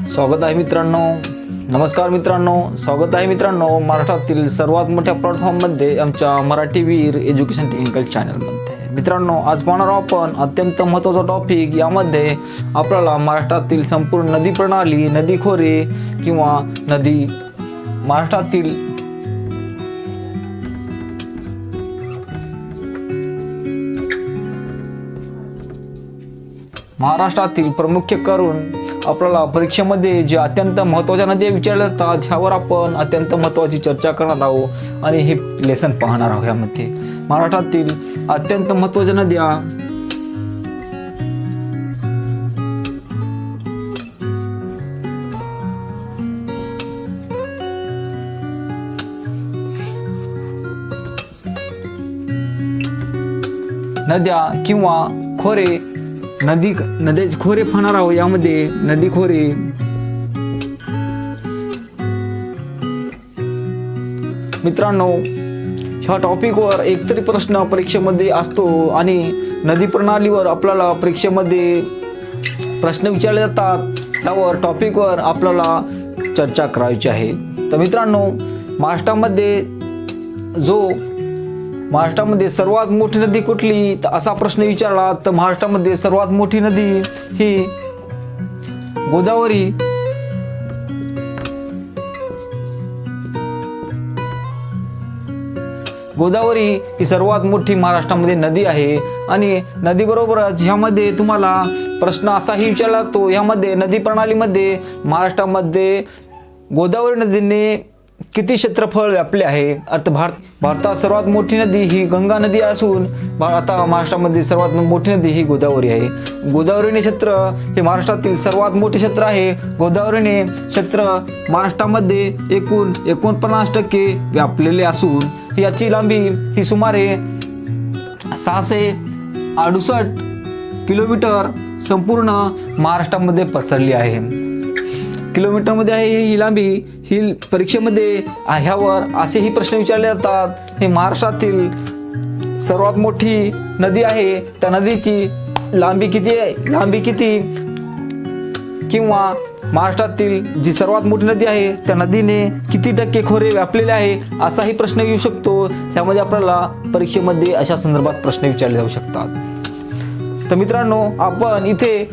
स्वागत आहे मित्रांनो. नमस्कार मित्रांनो, स्वागत आहे मित्रांनो महाराष्ट्रातील सर्वात मोठ्या प्लॅटफॉर्ममध्ये आमच्या मराठी वीर एज्युकेशन टेक्निकल चॅनलमध्ये. मित्रांनो, आज पाहणार आहोत आपण अत्यंत महत्त्वाचा टॉपिक. यामध्ये आपल्याला महाराष्ट्रातील संपूर्ण नदी प्रणाली, नदी खोरे किंवा नदी महाराष्ट्रातील प्रमुख करून आपल्याला परीक्षेमध्ये जे अत्यंत महत्त्वाच्या नद्या विचारल्या जातात ह्यावर आपण अत्यंत महत्त्वाची चर्चा करणार आहोत आणि हे लेसन पाहणार आहोत. यामध्ये महाराष्ट्रातील अत्यंत महत्त्वाच्या नद्या किंवा खोरे, नद्याचे खोरे पाहणार आहोत. यामध्ये नदी खोरे, मित्रांनो ह्या टॉपिकवर एकतरी प्रश्न परीक्षेमध्ये असतो आणि नदी प्रणालीवर आपल्याला परीक्षेमध्ये प्रश्न विचारले जातात. त्यावर टॉपिकवर आपल्याला चर्चा करायची आहे. तर मित्रांनो, महाराष्ट्रामध्ये सर्वात मोठी नदी कुठली असा प्रश्न विचारला तर महाराष्ट्रामध्ये सर्वात मोठी नदी ही गोदावरी. गोदावरी ही सर्वात मोठी महाराष्ट्रामध्ये नदी आहे. आणि नदीबरोबरच ह्यामध्ये तुम्हाला प्रश्न असाही विचारला जातो, ह्यामध्ये नदी प्रणालीमध्ये महाराष्ट्रामध्ये गोदावरी नदीने किती क्षेत्रफळ व्यापले आहे. भारतात सर्वात मोठी नदी ही गंगा नदी असून आता महाराष्ट्रामध्ये सर्वात मोठी नदी ही गोदावरी आहे. गोदावरीने क्षेत्र हे महाराष्ट्रातील सर्वात मोठे क्षेत्र आहे. गोदावरीने क्षेत्र महाराष्ट्रामध्ये एकूण 49% व्यापलेले असून याची लांबी ही सुमारे 668 किलोमीटर संपूर्ण महाराष्ट्रामध्ये पसरली आहे. किलोमीटरमध्ये आहे ही लांबी. ही परीक्षेमध्ये ह्यावर असेही प्रश्न विचारले जातात. हे महाराष्ट्रातील सर्वात मोठी नदी आहे, त्या नदीची लांबी किती आहे, किंवा महाराष्ट्रातील जी सर्वात मोठी नदी आहे त्या नदीने किती टक्के खोरे व्यापलेले आहे असाही प्रश्न येऊ शकतो. त्यामध्ये आपल्याला परीक्षेमध्ये अशा संदर्भात प्रश्न विचारले जाऊ शकतात. तर मित्रांनो, आपण इथे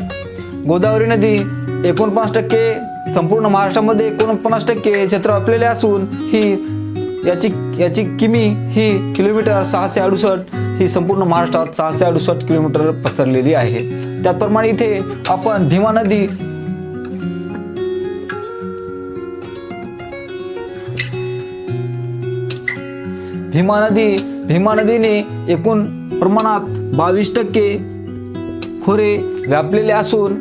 गोदावरी नदी 49% संपूर्ण महाराष्ट्रामध्ये 49% क्षेत्र व्यापलेले असून ही याची किमी ही किलोमीटर 668 ही संपूर्ण महाराष्ट्रात 668 किलोमीटर पसरलेली आहे. त्याचप्रमाणे इथे आपण भीमा नदीने एकूण प्रमाणात 22% खोरे व्यापलेले असून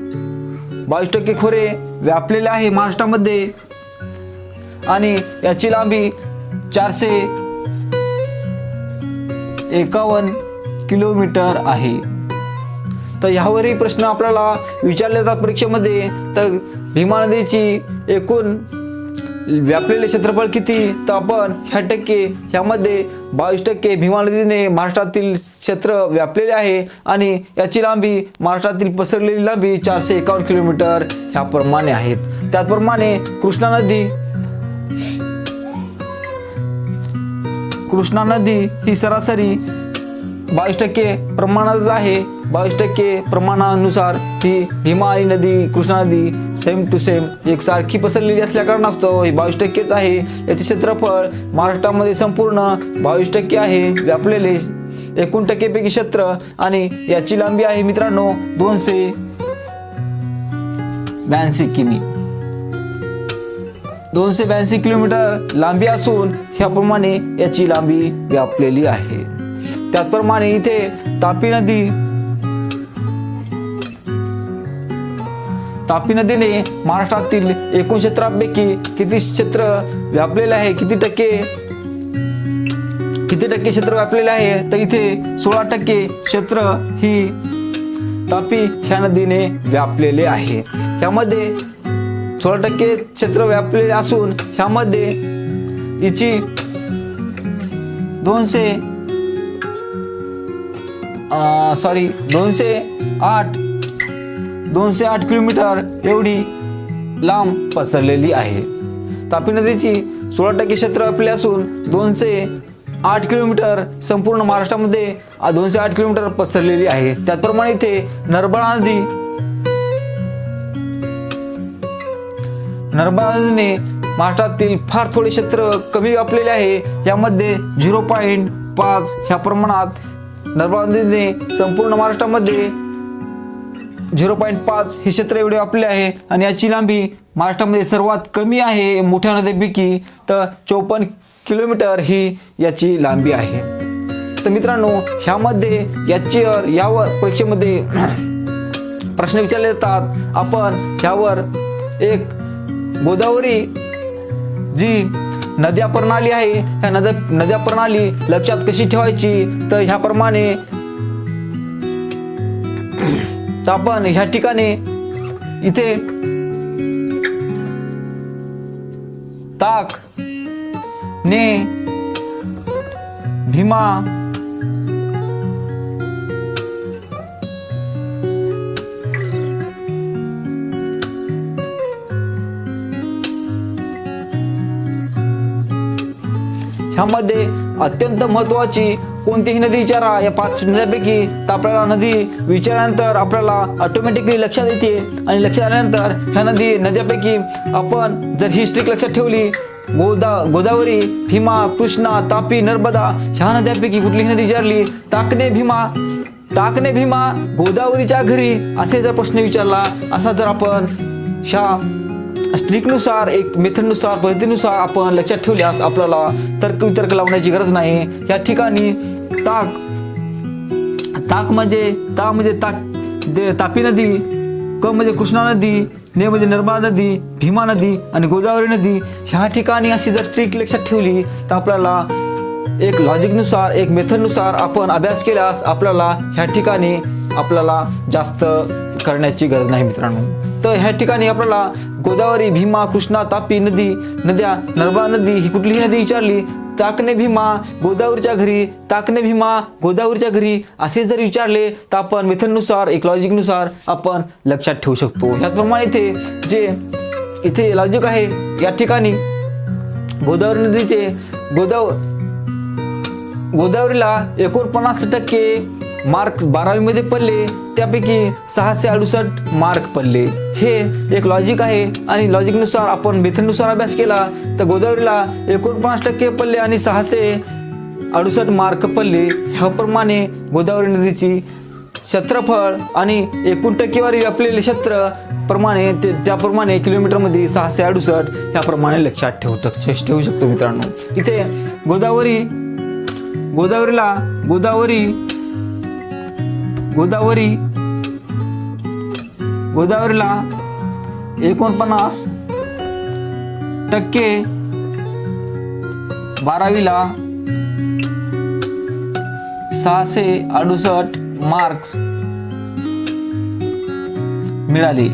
22% खोरे व्यापलेले आहे महाराष्ट्रामध्ये आणि याची लांबी 451 किलोमीटर आहे. तर ह्यावरही प्रश्न आपल्याला विचारले जातात परीक्षेमध्ये. तर भीमा नदीची एकूण व्यापलेले क्षेत्रफळ किती, तर आपण ह्यामध्ये 22% भीमा नदीने महाराष्ट्रातील क्षेत्र व्यापलेले आहे आणि याची लांबी महाराष्ट्रातील पसरलेली लांबी 451 किलोमीटर ह्याप्रमाणे आहेत. त्याचप्रमाणे कृष्णा नदी ही सरासरी 22% प्रमाणात आहे. 22% प्रमाणानुसार ही भीमा आणि कृष्णा नदी सेम टू सेम एकसारखी पसरलेली असल्या कारणास्तव ही 22%च आहे. याचे क्षेत्रफळ महाराष्ट्रामध्ये संपूर्ण 22% आहे व्यापलेले एकूण टक्केपैकी क्षेत्र. आणि याची लांबी आहे मित्रांनो 282 किमी, 282 किलोमीटर लांबी असून ह्याप्रमाणे याची लांबी व्यापलेली आहे. त्याचप्रमाणे इथे तापी नदीने महाराष्ट्रातील एकूण क्षेत्रापैकी किती क्षेत्र व्यापलेले आहे, किती टक्के क्षेत्र व्यापलेले आहे, तर इथे 16% क्षेत्र ही तापी ह्या नदीने व्यापलेले आहे. ह्यामध्ये 16% क्षेत्र व्यापलेले असून ह्यामध्ये हिची 208 किलोमीटर एवढी लांब पसरलेली आहे. तापी नदीची 16% क्षेत्र व्यापले असून 208 किलोमीटर संपूर्ण महाराष्ट्रामध्ये 208 किलोमीटर पसरलेली आहे. त्याचप्रमाणे इथे नर्मदा नदीने महाराष्ट्रातील फार थोडे क्षेत्र कमी व्यापलेले आहे. यामध्ये 0.5 ह्या प्रमाणात नर्मदा नदीने संपूर्ण महाराष्ट्रामध्ये 0.5 हे क्षेत्र एवढे व्यापले आहे. आणि याची लांबी महाराष्ट्रामध्ये सर्वात कमी आहे मोठ्या नद्यांपैकी, तर 54 किलोमीटर ही याची लांबी आहे. तर मित्रांनो, ह्यामध्ये यावर परीक्षेमध्ये प्रश्न विचारले जातात. आपण ह्यावर एक गोदावरी जी नद्या प्रणाली आहे, ह्या नद्या प्रणाली लक्षात कशी ठेवायची, तर ह्याप्रमाणे आपण ह्या ठिकाणी इथे ताक, ने, भीमा, ह्यामध्ये अत्यंत महत्त्वाची कोणतीही नदी विचारा या 5 नद्यांपैकी, तर आपल्याला नदी विचारल्यानंतर आपल्याला ऑटोमॅटिकली लक्षात येते. आणि लक्षात आल्यानंतर ह्या नद्यांपैकी आपण जर ही स्ट्रिक लक्षात ठेवली, गोदावरी, भीमा, कृष्णा, तापी, नर्मदा ह्या नद्यांपैकी कुठलीही नदी विचारली, ताकने भीमा गोदावरीच्या घरी असे जर प्रश्न विचारला, असा जर आपण ह्या स्ट्रिकनुसार एक मेथडनुसार पद्धतीनुसार आपण लक्षात ठेवल्यास आपल्याला तर्क लावण्याची गरज नाही. या ठिकाणी ताक म्हणजे तापी नदी, क म्हणजे कृष्णा नदी, ने म्हणजे नर्मदा नदी, भीमा नदी आणि गोदावरी नदी ह्या ठिकाणी अशी जर ट्रिक लक्षात ठेवली, तर आपल्याला एक लॉजिकनुसार एक मेथडनुसार आपण अभ्यास केल्यास आपल्याला ह्या ठिकाणी आपल्याला जास्त करण्याची गरज नाही मित्रांनो. तर ह्या ठिकाणी आपल्याला गोदावरी, भीमा, कृष्णा, तापी नद्या, नर्मदा नदी ही कुठलीही नदी विचारली, ताकने भीमा गोदावरीच्या घरी, ताकने भीमा गोदावरीच्या घरी असे जर विचारले, तर आपण मेथडनुसार एक लॉजिकनुसार आपण लक्षात ठेवू शकतो. ह्याचप्रमाणे इथे लॉजिक आहे. या ठिकाणी गोदावरी नदीचे गोदावरीला 49% मार्क्स 12वी मध्ये पडले, त्यापैकी 668 मार्क पडले. हे एक लॉजिक आहे आणि लॉजिकनुसार आपण मेथडनुसार अभ्यास केला तर गोदावरीला 49% पडले आणि 668 मार्क पडले. ह्याप्रमाणे गोदावरी नदीची क्षेत्रफळ आणि एकूण टक्केवारी व्यापलेले क्षेत्र प्रमाणे त्याप्रमाणे किलोमीटरमध्ये 668 ह्याप्रमाणे लक्षात ठेवू शकतो मित्रांनो. इथे गोदावरीला 49% 12वीला 668 मार्क्स मिळाले.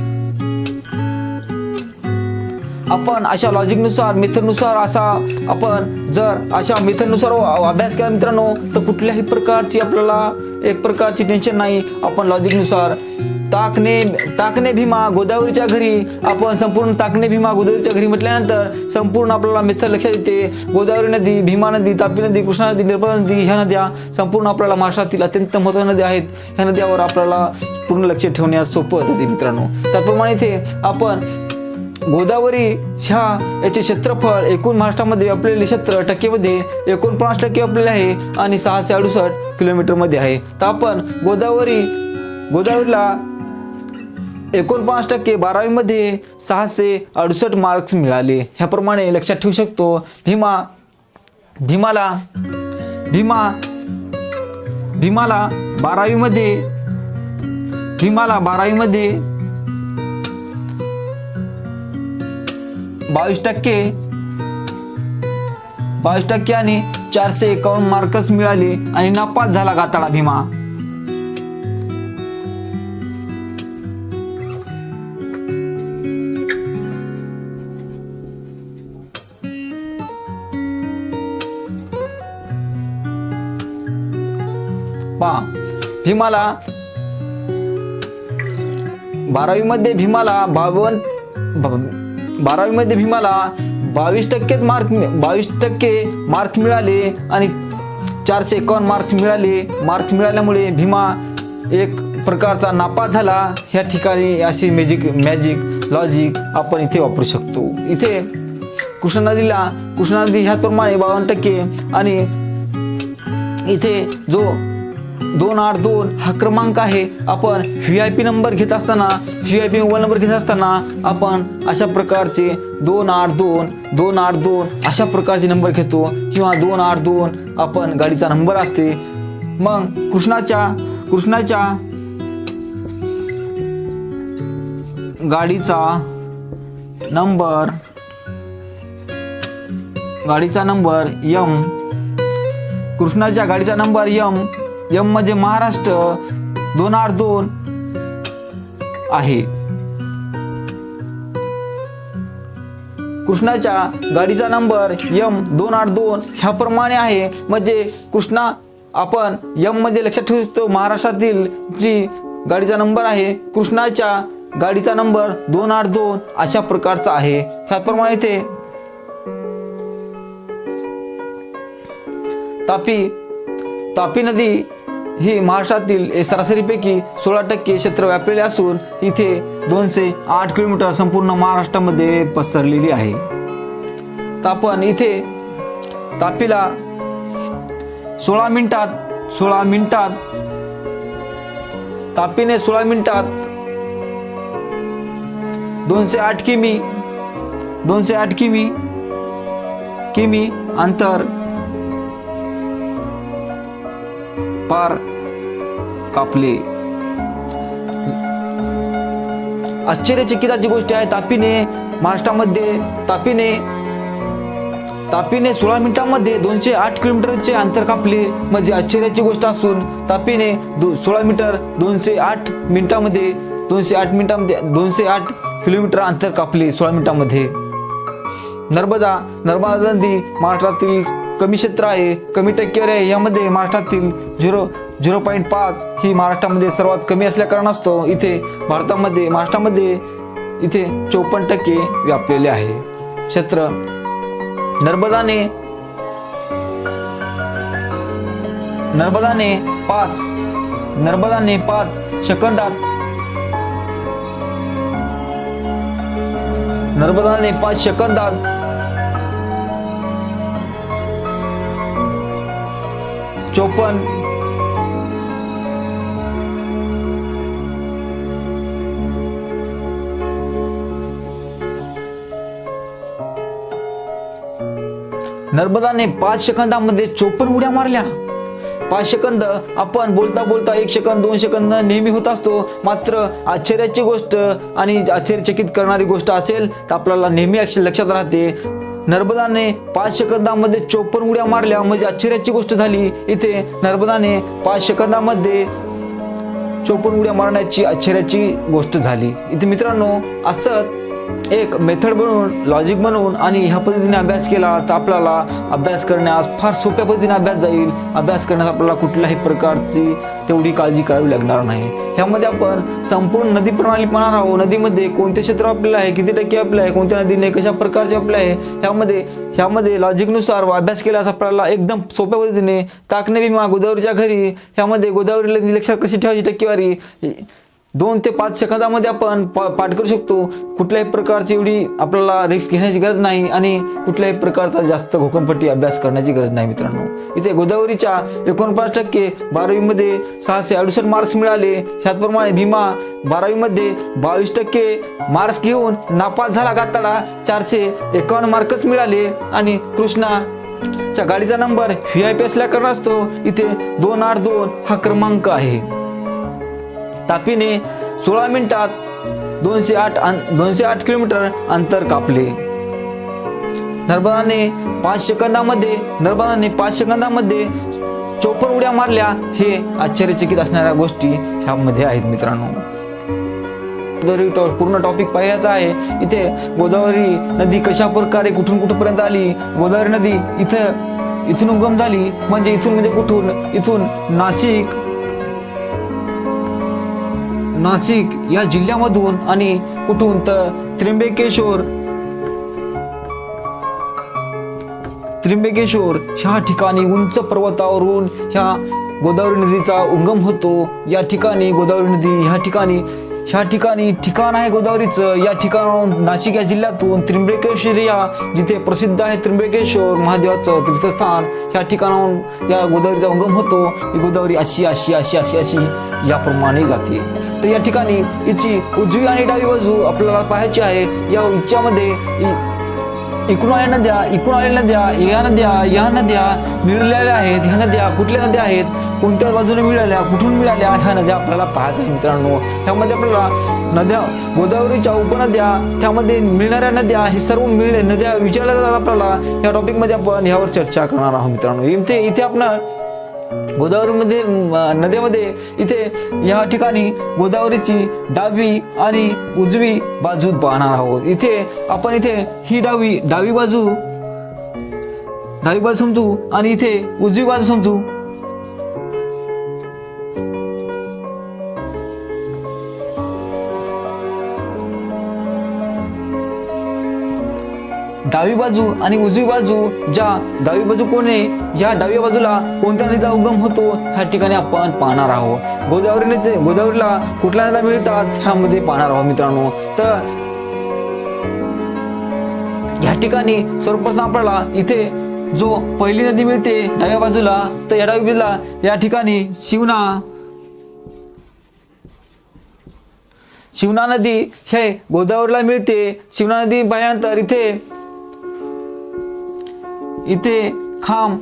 आपण अशा लॉजिकनुसार मेथडनुसार आपण जर अशा मेथडनुसार अभ्यास केला मित्रांनो, तर कुठल्याही प्रकारची आपल्याला एक प्रकारची टेन्शन नाही. आपण लॉजिकनुसार ताकने भीमा गोदावरीच्या घरी, आपण संपूर्ण ताकने भीमा गोदावरीच्या घरी म्हटल्यानंतर संपूर्ण आपल्याला मेथड लक्षात येते. गोदावरी नदी, भीमा नदी, तापी नदी, कृष्णा नदी, नर्मदा नदी ह्या नद्या संपूर्ण आपल्याला महाराष्ट्रातील अत्यंत महत्त्वाच्या नद्या आहेत. ह्या नद्यावर आपल्याला पूर्ण लक्ष ठेवण्यास सोपं होते मित्रांनो. त्याचप्रमाणे इथे आपण गोदावरी याचे क्षेत्रफळ एकूण महाराष्ट्रामध्ये व्यापलेले क्षेत्र टक्केमध्ये 49% व्यापलेले आहे आणि 668 किलोमीटरमध्ये आहे. तर आपण गोदावरीला 49% 12वी मध्ये 668 मार्क्स मिळाले. ह्याप्रमाणे लक्षात ठेवू शकतो. भीमाला 12वी मध्ये 22% आणि 451 मार्क्स मिळाले आणि नापास झाला गाताळा भीमा. भीमाला 12वी मध्ये 52 12वीमध्ये भीमाला 22% मार्क मिळाले आणि 451 मार्क्स मिळाल्यामुळे भीमा एक प्रकारचा नापास झाला. ह्या ठिकाणी अशी मॅजिक लॉजिक आपण इथे वापरू शकतो. इथे कृष्णा नदी ह्याचप्रमाणे 52% आणि इथे जो 282 हा क्रमांक आहे. आपण VIP नंबर घेत असताना, VIP मोबाईल नंबर घेत असताना आपण अशा प्रकारचे 282 अशा प्रकारचे नंबर घेतो किंवा 282 आपण गाडीचा नंबर असते. मग कृष्णाच्या गाडीचा नंबर M. कृष्णाच्या गाडीचा नंबर M म्हणजे महाराष्ट्र 282 आहे. कृष्णाच्या गाडीचा नंबर M282 ह्याप्रमाणे आहे. म्हणजे कृष्णा आपण M मध्ये लक्षात ठेवू शकतो महाराष्ट्रातील जी गाडीचा नंबर आहे. कृष्णाच्या गाडीचा नंबर 282 अशा प्रकारचा आहे. त्याचप्रमाणे इथे तापी नदी ही महाराष्ट्रातील सरासरीपैकी 16% क्षेत्र व्यापलेले असून इथे 208 किलोमीटर संपूर्ण महाराष्ट्रामध्ये पसरलेली आहे. तर आपण इथे तापीला 16 मिनिटात तापीने 16 मिनिटात 208 किमी अंतर पार कापले. आश्चर्यचकिताची गोष्ट आहे. तापीने 16 मिनिटांमध्ये 208 किलोमीटरचे अंतर कापले. म्हणजे आश्चर्याची गोष्ट असून तापीने 16 मीटर 208 किलोमीटर अंतर कापले 16 मिनिटांमध्ये. नर्मदा नदी महाराष्ट्रातील कमी क्षेत्र आहे, कमी टक्केवारी आहे. यामध्ये महाराष्ट्रातील 0.5 ही महाराष्ट्रामध्ये सर्वात कमी असल्या कारणास्तव इथे महाराष्ट्रामध्ये इथे 54% व्यापलेले आहे क्षेत्र. नर्मदाने 5 सेकंदात 54 नर्मदाने 5 सेकंदामध्ये 54 उड्या मारल्या. 5 सेकंद आपण बोलता 1 सेकंद 2 सेकंद नेहमी होत असतो. मात्र आश्चर्याची गोष्ट आणि आश्चर्यचकित करणारी गोष्ट असेल तर आपल्याला नेहमी लक्षात राहते. नर्मदाने 5 सेकंदामध्ये 54 उड्या मारल्या म्हणजे आश्चर्याची गोष्ट झाली. इथे नर्मदाने 5 सेकंदामध्ये 54 उड्या मारण्याची आश्चर्याची गोष्ट झाली. इथे मित्रांनो असं एक मेथड बनवून लॉजिक बनवून आणि ह्या पद्धतीने अभ्यास केला तर आपल्याला अभ्यास करण्यास फार सोप्या पद्धतीने अभ्यास जाईल. अभ्यास करण्यास आपल्याला कुठल्याही प्रकारची तेवढी काळजी करावी लागणार नाही. ह्यामध्ये आपण संपूर्ण नदी प्रणाली पाहणार आहोत. नदीमध्ये कोणते क्षेत्र आपल्याला आहे, किती टक्के आपलं आहे, कोणत्या नदीने कशा प्रकारचे आपले आहे, ह्यामध्ये लॉजिकनुसार अभ्यास केल्यास आपल्याला एकदम सोप्या पद्धतीने ताकणे भीमा गोदावरीच्या घरी ह्यामध्ये गोदावरी नदी लक्षात कशी ठेवायची टक्केवारी 2 ते 5 सेकंदामध्ये आपण पाठ करू शकतो. कुठल्याही प्रकारची एवढी आपल्याला रिस्क घेण्याची गरज नाही आणि कुठल्याही प्रकारचा जास्त घोकमपट्टी अभ्यास करण्याची गरज नाही. मित्रांनो इथे गोदावरीच्या 49% 12वीमध्ये 668 मार्क्स मिळाले. त्याचप्रमाणे भीमा 12वीमध्ये 22% मार्क्स घेऊन नापास झाला. गाताला 451 मार्कच मिळाले. आणि कृष्णाच्या गाडीचा नंबर VIP असल्या कारणास्तव इथे 282 हा क्रमांक आहे. तापीने 16 मिनिटात 208 किलोमीटर अंतर कापले. नर्मदाने 5 सेकंदामध्ये 54 उड्या मारल्या. हे आश्चर्यचकित असणाऱ्या गोष्टी ह्यामध्ये आहेत. मित्रांनो गोदावरी पूर्ण टॉपिक पाहायचा आहे. इथे गोदावरी नदी कशा प्रकारे कुठून कुठपर्यंत आली. गोदावरी नदी इथून उगम झाली म्हणजे इथून कुठून, इथून नाशिक या जिल्ह्यामधून आणि कुठून तर त्र्यंबकेश्वर ह्या ठिकाणी उंच पर्वतावरून ह्या गोदावरी नदीचा उगम होतो। या ठिकाणी गोदावरी नदी ह्या ठिकाणी ठिकाण आहे गोदावरीचं। या ठिकाणाहून नाशिक या जिल्ह्यातून त्र्यंबकेश्वर या जिथे प्रसिद्ध आहे त्र्यंबकेश्वर महादेवाचं तीर्थस्थान, ह्या ठिकाणाहून या गोदावरीचा उगम होतो। ही गोदावरी अशी अशी अशी अशी अशी याप्रमाणे जाते। तर या ठिकाणी हिची उजवी आणि डावी बाजू आपल्याला पाहायची आहे। या हिच्यामध्ये इकडून आलेल्या नद्या या नद्या मिळालेल्या आहेत। ह्या नद्या कुठल्या नद्या आहेत, कोणत्या बाजूने मिळाल्या, कुठून मिळाल्या, ह्या नद्या आपल्याला पाहायच्या आहे मित्रांनो। ह्यामध्ये आपल्याला नद्या गोदावरीच्या उपनद्या, त्यामध्ये मिळणाऱ्या नद्या, हे सर्व नद्या विचारल्या जातात आपल्याला। या टॉपिकमध्ये आपण ह्यावर चर्चा करणार आहोत मित्रांनो। इथे आपण गोदावरीमध्ये नद्यामध्ये इथे या ठिकाणी गोदावरीची डावी आणि उजवी बाजू पाहणार आहोत। इथे ही डावी बाजू समजू आणि इथे उजवी बाजू समजू। डावी बाजू आणि उजवी बाजू, ज्या डावी बाजू कोणे, या डाव्या बाजूला कोणत्या नदीचा उगम होतो ह्या ठिकाणी आपण पाहणार आहोत। गोदावरीला कुठल्या नद्या मिळतात ह्यामध्ये पाहणार आहोत मित्रांनो। तर ह्या ठिकाणी सर्वप्रथम आपल्याला इथे जो पहिली नदी मिळते डाव्या बाजूला, तर या डाव्या बाजूला या ठिकाणी शिवना नदी हे गोदावरीला मिळते। शिवना नदी पाहिल्यानंतर इथे खाम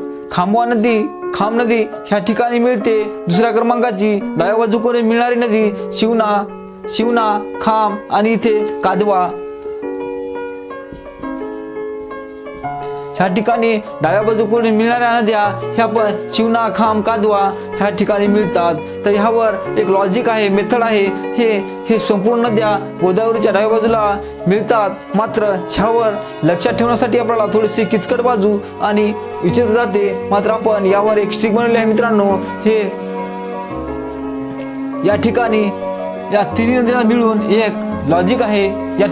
नदी ह्या ठिकाणी मिळते दुसऱ्या क्रमांकाची। डाव्या बाजूकडे मिळणारी नदी शिवना, खाम आणि इथे कादवा। ह्या ठिकाणी डाव्या बाजूकडे मिळणाऱ्या नद्या ह्या पण शिवना, खाम, कादवा ह्या ठिकाणी मिळतात। तर ह्यावर एक लॉजिक आहे, मेथड आहे। हे संपूर्ण नद्या गोदावरीच्या डाव्या बाजूला मिळतात। मात्र ह्यावर लक्षात ठेवण्यासाठी आपल्याला थोडीशी किचकट बाजू आणि विचारले जाते। मात्र आपण यावर एक स्ट्रिक बनवले आहे मित्रांनो। हे या ठिकाणी या तिन्ही नद्यांना मिळून एक लॉजिक आहे। या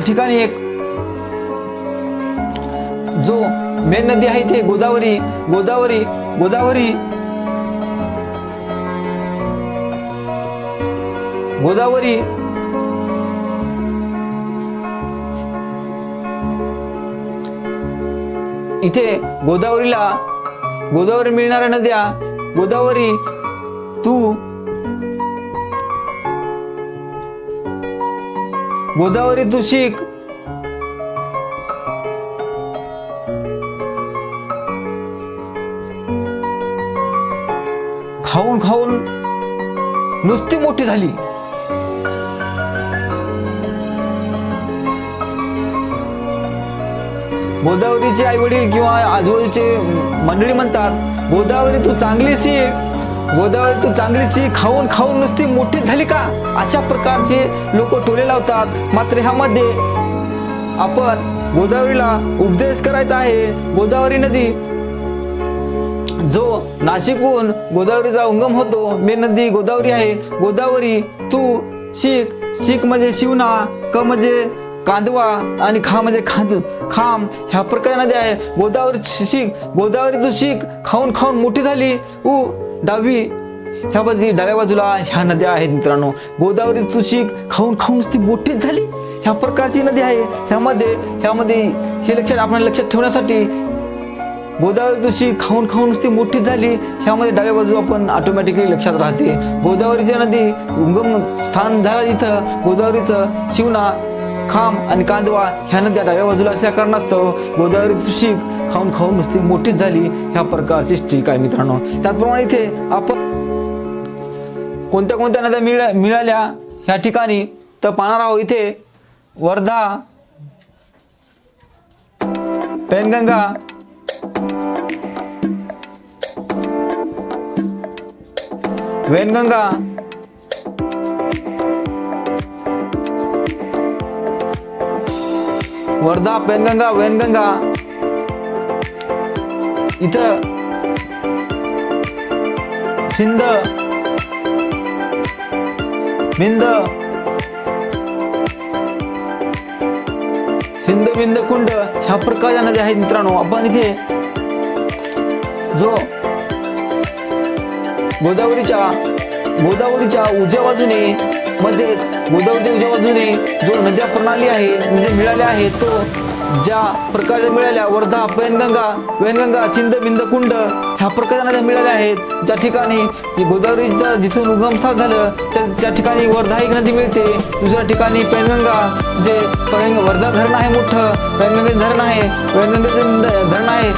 ठिकाणी एक जो मेन नदी आहे ते गोदावरी इथे गोदावरी मिळणाऱ्या नद्या गोदावरी तू शिक, खाऊन नुसती मोठी झाली। गोदावरीचे आई वडील किंवा आजूबाजूचे मंडळी म्हणतात, गोदावरी तू चांगली शिक, खाऊन नुसती मोठी झाली का, अशा प्रकारचे लोक टोले लावतात। मात्र ह्यामध्ये आपण गोदावरीला उपदेश करायचा आहे। गोदावरी नदी जो नाशिकहून गोदावरीचा उगम होतो, मेन नदी गोदावरी आहे। गोदावरी तू शिक म्हणजे शिवना, क म्हणजे कांदवा आणि खा म्हणजे खाम ह्या प्रकारच्या नद्या आहे। गोदावरी तू शिक, खाऊन मोठी झाली। डावी डाव्या बाजूला ह्या नद्या आहेत मित्रांनो। गोदावरी तू शिक, खाऊन ती मोठीच झाली, ह्या प्रकारची नदी आहे। ह्यामध्ये हे आपल्याला लक्षात ठेवण्यासाठी गोदावरी तू शिक, खाऊन ती मोठीच झाली, ह्यामध्ये डाव्या बाजू आपण ऑटोमॅटिकली लक्षात राहते। गोदावरीची नदी उगम स्थान झालं इथं गोदावरीचं शिवना, खाम आणि कांदवा ह्या नद्या डाव्या बाजूला असल्या कारणास्तव गोदावरी तू शिक, खाऊन नुसती मोठीच झाली, ह्या प्रकारची स्ट्रिक आहे मित्रांनो। त्याचप्रमाणे इथे आपण कोणत्या नद्या मिळाल्या ह्या ठिकाणी तर पाहणार आहोत। इथे वर्धा, पैनगंगा, वैनगंगा, वर्धा, पैनगंगा, वैनगंगा। इथं सिंध, बिंद कुंड ह्या प्रकारच्या नद्या आहेत मित्रांनो. आपण इथे जो गोदावरीच्या उजव्या बाजूने म्हणजे गोदावरीच्या उजव्या बाजूने जो नद्या प्रणाली आहे नद्या मिळाल्या आहेत तो ज्या प्रकारच्या मिळाल्या वर्धा वैनगंगा बिंद कुंड ह्या प्रकारच्या नद्या मिळाल्या आहेत. ज्या ठिकाणी गोदावरीचा जिथून उगमस्थान झालं त्या ठिकाणी वर्धा एक नदी मिळते. दुसऱ्या ठिकाणी पैनगंगा जे वर्धा धरण आहे मोठं पैनगंगेचं धरण आहे वैनगंगेचं धरण आहे.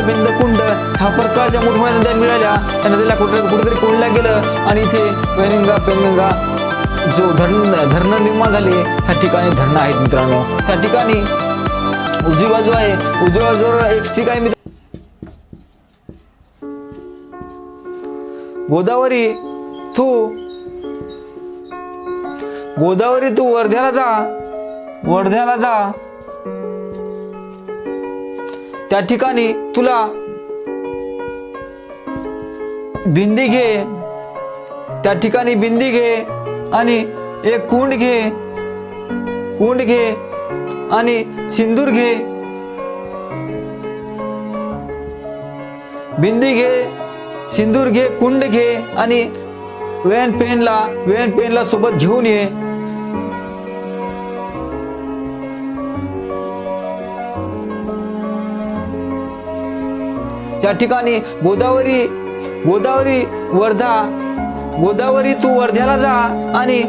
बिंद कुंड ह्या प्रकारच्या मोठमोठ्या नद्या मिळाल्या. त्या नदीला कुठेतरी कोंडल्या गेलं आणि इथे पैनगंगा जो धरण निर्माण झाले ह्या ठिकाणी धरणं आहेत मित्रांनो. त्या ठिकाणी उजवी बाजू आहे उजव्या बाजूवर एक स्टिक आहे गोदावरी तू वर्ध्याला जा त्या ठिकाणी तुला बिंदी घे त्या ठिकाणी बिंदी घे आणि एक कुंड घे आणि सिंदूर घे. बिंदी घे सिंदूर घे कुंड घे आणि वेन पेनला सोबत घेऊन ये. या ठिकाणी गोदावरी तू वर्ध्याला जा आणि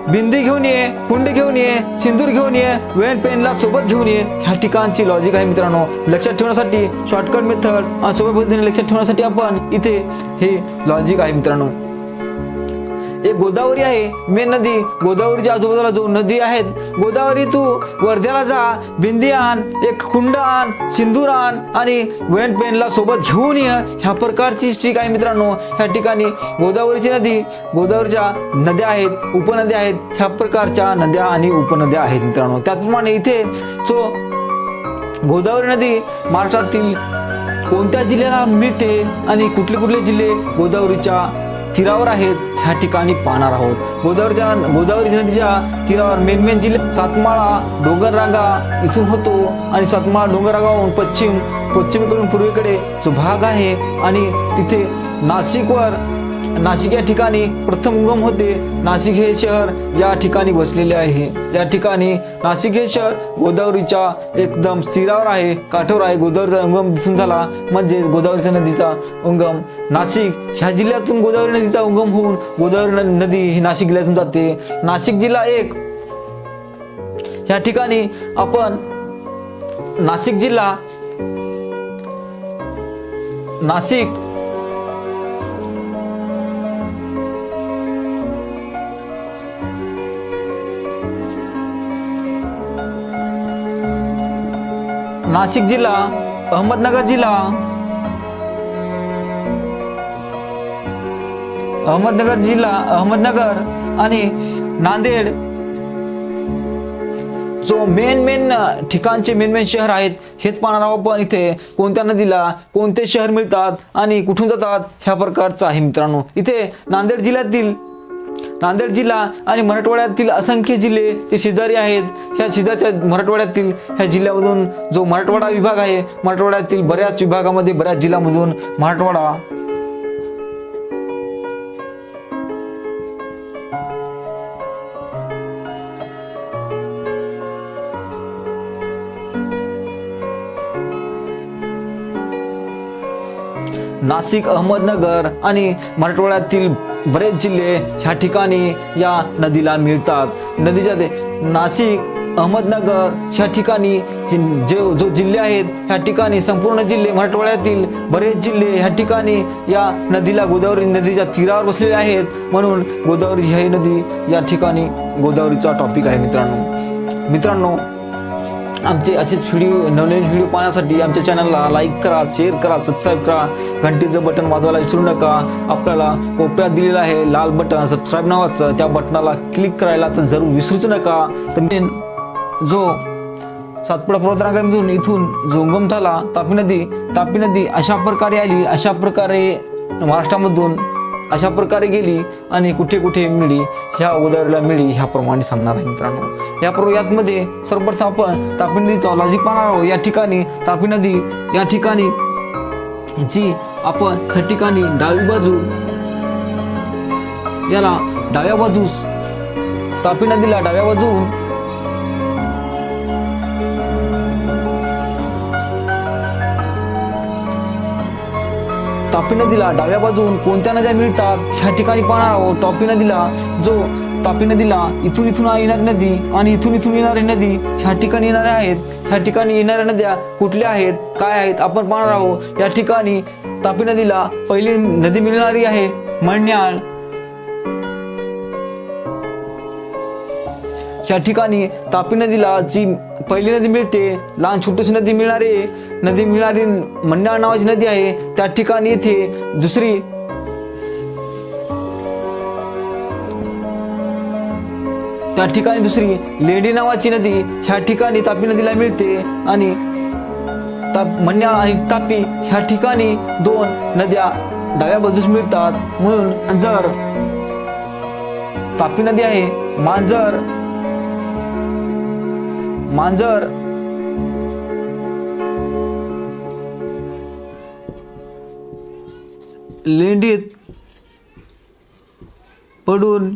बिंदी घेऊन ये कुंड घेऊन ये सिंदूर घेऊन ये वेन पेनला सोबत घेऊन ये. ह्या ठिकाणची लॉजिक आहे मित्रांनो. लक्षात ठेवण्यासाठी शॉर्टकट मेथड आणि सोप्या पद्धतीने लक्षात ठेवण्यासाठी आपण इथे हे लॉजिक आहे मित्रांनो. एक गोदावरी आहे मेन नदी. गोदावरीच्या आजूबाजूला जो नदी आहेत गोदावरी तू वर्ध्याला जा बिंदी आण एक कुंड आण सिंदूर आण आणि वेन पेनला सोबत घेऊन ये. ह्या प्रकारची स्ट्रिक आहे मित्रांनो. ह्या ठिकाणी गोदावरीच्या नद्या आहेत उपनद्या आहेत ह्या प्रकारच्या नद्या आणि उपनद्या आहेत मित्रांनो. त्याचप्रमाणे इथे जो गोदावरी नदी महाराष्ट्रातील कोणत्या जिल्ह्याला मिळते आणि कुठले जिल्हे गोदावरीच्या तीरावर आहेत ह्या ठिकाणी पाहणार आहोत. गोदावरी नदीच्या तीरावर मेन जिल्हे सातमाळा डोंगररांगा इथून होतो आणि सातमाळा डोंगररांगाहून पश्चिमेकडून पूर्वेकडे जो भाग आहे आणि तिथे नाशिक या ठिकाणी प्रथम उगम होते. नाशिक हे शहर या ठिकाणी वसलेले आहे. या ठिकाणी नाशिक हे शहर गोदावरीच्या एकदम तीरावर आहे काठावर आहे. गोदावरीचा उगम दिसून झाला म्हणजे गोदावरीच्या नदीचा उगम नाशिक ह्या जिल्ह्यातून गोदावरी नदीचा उगम होऊन गोदावरी नदी ही नाशिक जिल्ह्यातून जाते. नाशिक जिल्हा एक ह्या ठिकाणी आपण नाशिक जिल्हा अहमदनगर आणि नांदेड जो मेन ठिकाणचे मेन शहर आहेत हेच पाहणार आहोत आपण. इथे कोणत्या नदीला कोणते शहर मिळतात आणि कुठून जातात ह्या प्रकारचं आहे मित्रांनो. इथे नांदेड जिल्हा आणि मराठवाड्यातील असंख्य जिल्हे जे शेजारी आहेत. ह्या शेजारच्या मराठवाड्यातील ह्या जिल्ह्यामधून जो मराठवाडा विभाग आहे मराठवाड्यातील बऱ्याच विभागामध्ये बऱ्याच जिल्ह्यामधून मराठवाडा नाशिक अहमदनगर आणि मराठवाड्यातील बरेच जिल्हे ह्या ठिकाणी या नदीला मिळतात. नदीच्या नाशिक अहमदनगर ह्या ठिकाणी जो जिल्हे आहेत ह्या ठिकाणी संपूर्ण जिल्हे मराठवाड्यातील बरेच जिल्हे ह्या ठिकाणी या नदीला गोदावरी नदीच्या तीरावर बसलेले आहेत. म्हणून गोदावरी ही नदी या ठिकाणी गोदावरीचा टॉपिक आहे मित्रांनो. आमचे असेच नवनवीन व्हिडिओ पाहण्यासाठी आमच्या चॅनलला लाईक करा शेअर करा सबस्क्राईब करा. घंटीचं बटन वाजवायला विसरू नका. आपल्याला कोपऱ्यात दिलेलं आहे लाल बटन सबस्क्राईब नावाचं त्या बटनाला क्लिक करायला तर जरूर विसरूच नका. तर जो सातपुडा पर्वतरांगामधून इथून जो उगम झाला तापी नदी अशा प्रकारे आली. अशा प्रकारे महाराष्ट्रामधून अशा प्रकारे गेली आणि कुठे कुठे मिळी, ह्या उदाहरणाला मिळी ह्याप्रमाणे सांगणार आहे मित्रांनो. यामध्ये सर्वप्रथम आपण तापी नदीचा लॉजिक पाहणार आहोत. या ठिकाणी तापी नदी या ठिकाणी जी आपण ह्या ठिकाणी डावी बाजू, याला डाव्या बाजूस तापी नदीला डाव्या बाजून तापी नदीला डाव्या बाजून कोणत्या नद्या मिळतात ह्या ठिकाणी पाहणार आहोत. तापी नदीला इथून येणारी नदी आणि इथून येणारी नदी ह्या ठिकाणी येणाऱ्या आहेत. ह्या ठिकाणी येणाऱ्या नद्या कुठल्या आहेत, काय आहेत आपण पाहणार आहोत. या ठिकाणी तापी नदीला पहिली नदी मिळणारी आहे मण्याळ. या ठिकाणी तापी नदीला जी पहिली नदी मिळते, लहान छोटीशी नदी मिळणारी मण्याळ नावाची नदी आहे. त्या ठिकाणी येथे दुसरी लेंडी नावाची नदी ह्या ठिकाणी तापी नदीला मिळते आणि मण्याळ आणि तापी ह्या ठिकाणी दोन नद्या डाव्या बाजूस मिळतात. म्हणून जर तापी नदी आहे मांजर लेंडीत पडून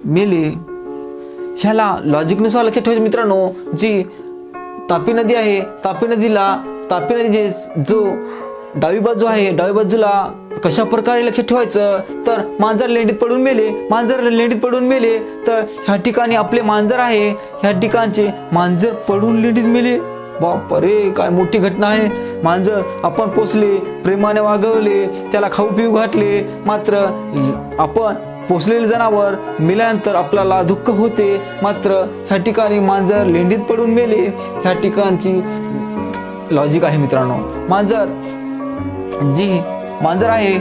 मेले. ह्याला लॉजिकनुसार लक्षात ठेवायचं मित्रांनो. जी तापी नदी आहे, तापी नदीचे जो डावी बाजू आहे, डावी बाजूला कशा प्रकारे लक्षात ठेवायचं तर मांजर लेंडीत पडून मेले. तर ह्या ठिकाणी आपले मांजर आहे, ह्या ठिकाणचे मांजर पडून लेंडीत मेले. बापरे, काय मोठी घटना आहे. मांजर आपण पोसले, प्रेमाने वागवले, त्याला खाऊ पिऊ घातले, मात्र आपण पोसलेले जनावर मेल्यानंतर आपल्याला दुःख होते. मात्र ह्या ठिकाणी मांजर लेंडीत पडून मेले. ह्या ठिकाणची लॉजिक आहे मित्रांनो. मांजर आहे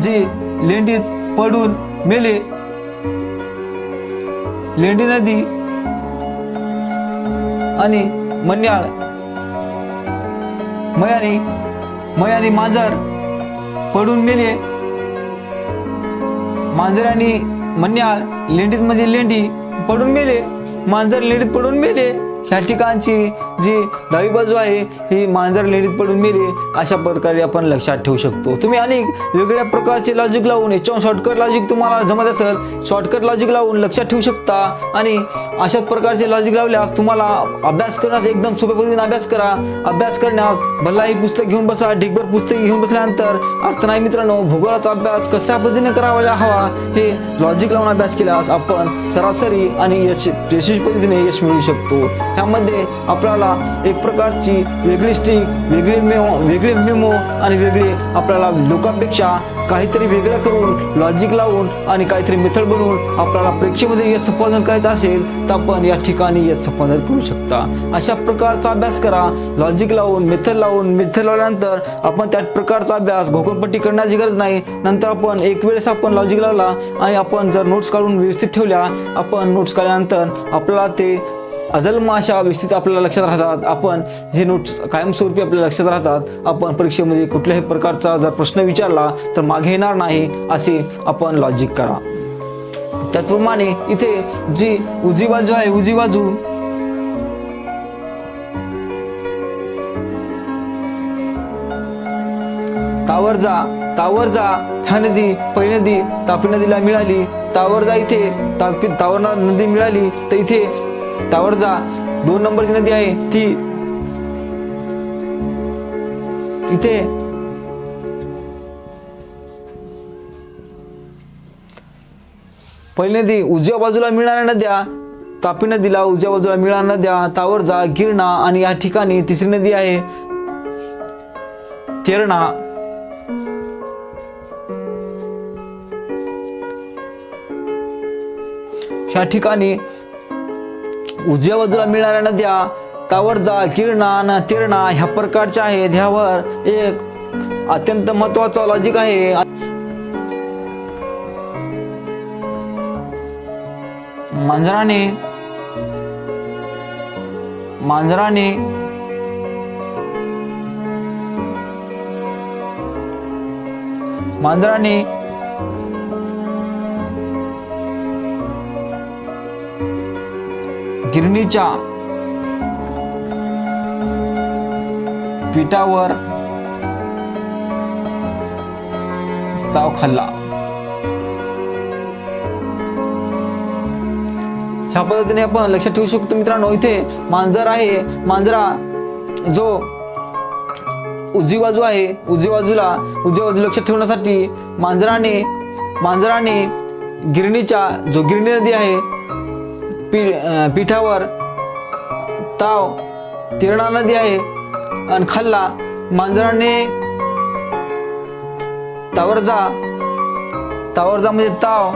जे लेंडीत पडून मेले. लेंडी नदी आणि मण्याळ, मयाने मांजर पडून मेले. मांजर आणि मण्याळ लेंडीत म्हणजे लेंडी पडून मेले, मांजर लेंडीत पडून मेले. ह्या ठिकाणची जी डावी बाजू आहे ही मांजर लेंडीत पडून मेले. अशा प्रकारे आपण लक्षात ठेवू शकतो. तुम्ही अनेक वेगवेगळ्या प्रकारचे लॉजिक लावून याच्यावर शॉर्टकट लॉजिक तुम्हाला जमत असेल, शॉर्टकट लॉजिक लावून लक्षात ठेवू शकता. आणि अशाच प्रकारचे लॉजिक लावल्यास तुम्हाला अभ्यास करण्यास एकदम सोप्या पद्धतीने अभ्यास करा. अभ्यास करण्यास भलाही पुस्तक घेऊन बसा, ढिगभर पुस्तक घेऊन बसल्यानंतर अर्थ नाही मित्रांनो. भूगोलाचा अभ्यास कशा पद्धतीने करावा हवा हे लॉजिक लावून अभ्यास केल्यास आपण सरासरी आणि यशस्वी पद्धतीने यश मिळवू शकतो. ह्यामध्ये आपल्याला एक प्रकारची वेगळी स्ट्रिक, वेगळी मेमो आणि वेगळी आपल्याला लोकांपेक्षा काहीतरी वेगळं करून लॉजिक लावून आणि काहीतरी मेथड बनवून आपल्याला परीक्षेमध्ये यश संपादन करायचं असेल तर आपण या ठिकाणी यश संपादन करू शकता. अशा प्रकारचा अभ्यास करा. लॉजिक लावून मेथड लावल्यानंतर आपण त्या प्रकारचा अभ्यास घोकनपट्टी करण्याची गरज नाही. नंतर आपण एक वेळेस आपण लॉजिक लावला आणि आपण जर नोट्स काढून व्यवस्थित ठेवल्या, आपण नोट्स काढल्यानंतर आपल्याला ते अजन्म अशा व्यवस्थित आपल्याला लक्षात राहतात. आपण हे नोट्स कायमस्वरूपी आपल्याला लक्षात राहतात. आपण परीक्षेमध्ये कुठल्याही प्रकारचा जर प्रश्न विचारला तर मागे येणार नाही असे आपण लॉजिक करा. त्याचप्रमाणे इथे जी उजवी बाजू आहे, उजवी बाजू तावर जा ह्या नदी पहिली नदी तापी नदीला मिळाली. तावर जा इथे तावर नदी मिळाली तर इथे तावर जा 2 नंबरची नदी आहे ती इथे पहिली नदी उजव्या बाजूला मिळणाऱ्या नद्या, तापी नदीला उजव्या बाजूला मिळणाऱ्या नद्या तावर जा, गिरणा आणि या ठिकाणी तिसरी नदी आहे तेरणा. ह्या ठिकाणी उजव्या बाजूला मिळणाऱ्या नद्या तावरजा, गिरणा आणि तेरणा ह्या प्रकारच्या आहेत. ह्यावर एक अत्यंत महत्वाचा लॉजिक आहे. मांजराने मांजराने गिरणीच्या पिठावर ताव खाल्ला. ह्या पद्धतीने आपण लक्षात ठेवू शकतो मित्रांनो. इथे मांजर आहे, मांजरा जो उजवी बाजू आहे, उजवी बाजू लक्षात ठेवण्यासाठी मांजराने गिरणीच्या जो गिरणी नदी आहे पिठावर ताव तिरणा नदी आहे आणि खाल्ला. मांजराने तावरजा म्हणजे ताव